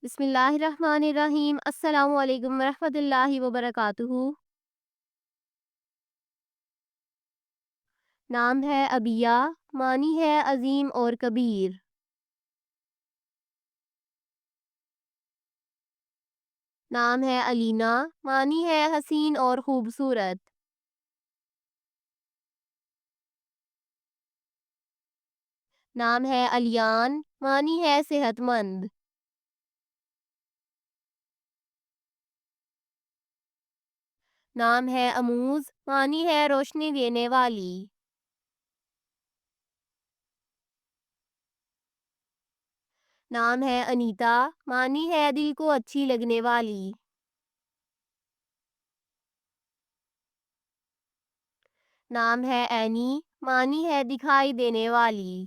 بسم اللہ الرحمن الرحیم۔ السلام علیکم ورحمۃ اللہ وبرکاتہ۔ نام ہے ابیہ، معنی ہے عظیم اور کبیر۔ نام ہے علینا، معنی ہے حسین اور خوبصورت۔ نام ہے علیان، معنی ہے صحت مند۔ نام ہے اموز، معنی ہے روشنی دینے والی۔ نام ہے انیتا، معنی ہے دل کو اچھی لگنے والی۔ نام ہے اینی، معنی ہے دکھائی دینے والی۔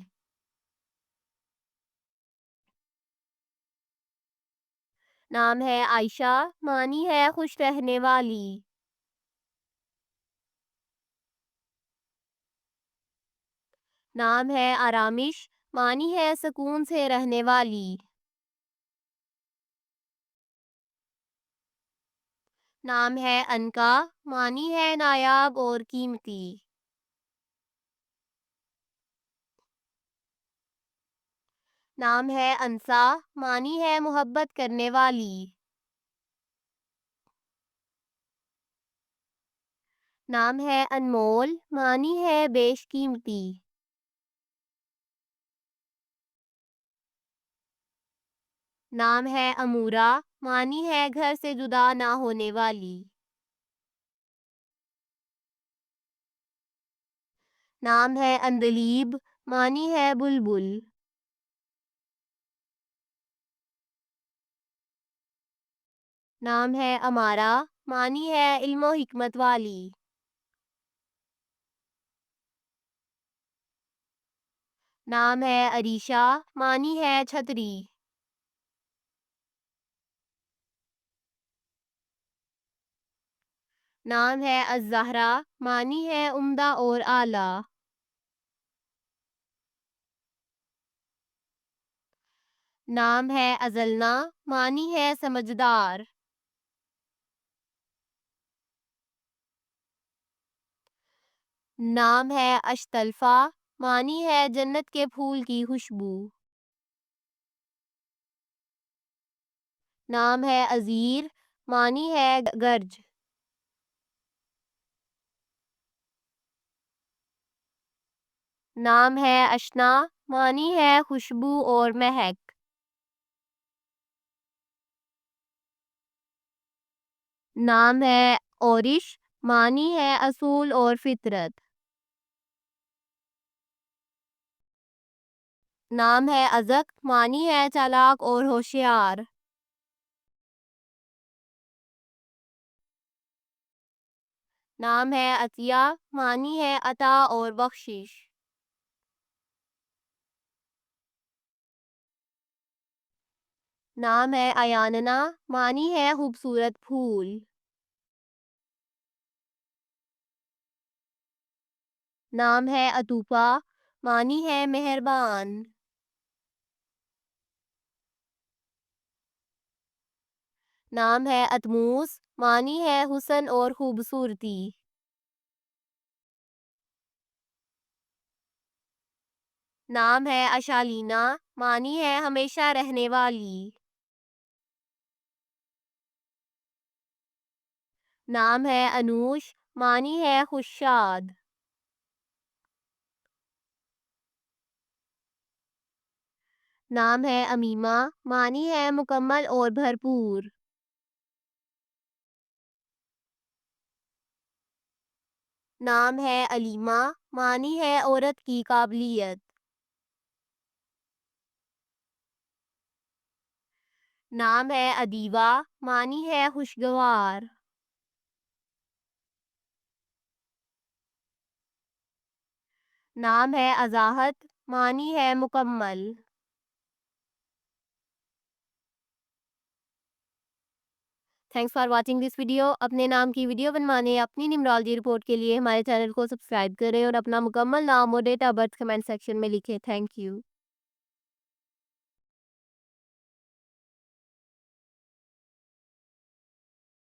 نام ہے عائشہ، معنی ہے خوش رہنے والی۔ نام ہے آرامش، معنی ہے سکون سے رہنے والی۔ نام ہے انکا، معنی ہے نایاب اور قیمتی۔ نام ہے انسا، معنی ہے محبت کرنے والی۔ نام ہے انمول، معنی ہے بیش قیمتی۔ نام ہے امورا، معنی ہے گھر سے جدا نہ ہونے والی۔ نام ہے اندلیب، معنی ہے بلبل۔ نام ہے امارا، معنی ہے علم و حکمت والی۔ نام ہے عریشہ، معنی ہے چھتری۔ نام ہے الزہرا، معنی ہے عمدہ اور اعلیٰ۔ نام ہے ازلنا، معنی ہے سمجھدار۔ نام ہے اشتلفا، معنی ہے جنت کے پھول کی خوشبو۔ نام ہے عزیر، معنی ہے گرج۔ نام ہے اشنا، معنی ہے خوشبو اور مہک۔ نام ہے اورش، معنی ہے اصول اور فطرت۔ نام ہے ازک، معنی ہے چالاک اور ہوشیار۔ نام ہے عطیہ، معنی ہے عطا اور بخشش۔ نام ہے ایاننا، معنی ہے خوبصورت پھول۔ نام ہے عطوفہ، معنی ہے مہربان۔ نام ہے اتموس، معنی ہے حسن اور خوبصورتی۔ نام ہے اشالینا، معنی ہے ہمیشہ رہنے والی۔ نام ہے انوش، معنی ہے خوشاد۔ نام ہے امیمہ، معنی ہے مکمل اور بھرپور۔ نام ہے علیمہ، معنی ہے عورت کی قابلیت۔ نام ہے ادیبہ، معنی ہے خوشگوار۔ نام ہے ازاحت، معنی ہے مکمل۔ Thanks for watching this video. اپنے نام کی ویڈیو بنوانے یا اپنی نیمرالوجی رپورٹ کے لیے ہمارے چینل کو سبسکرائب کریں اور اپنا مکمل نام اور date of birth comment section میں لکھیں۔ Thank you.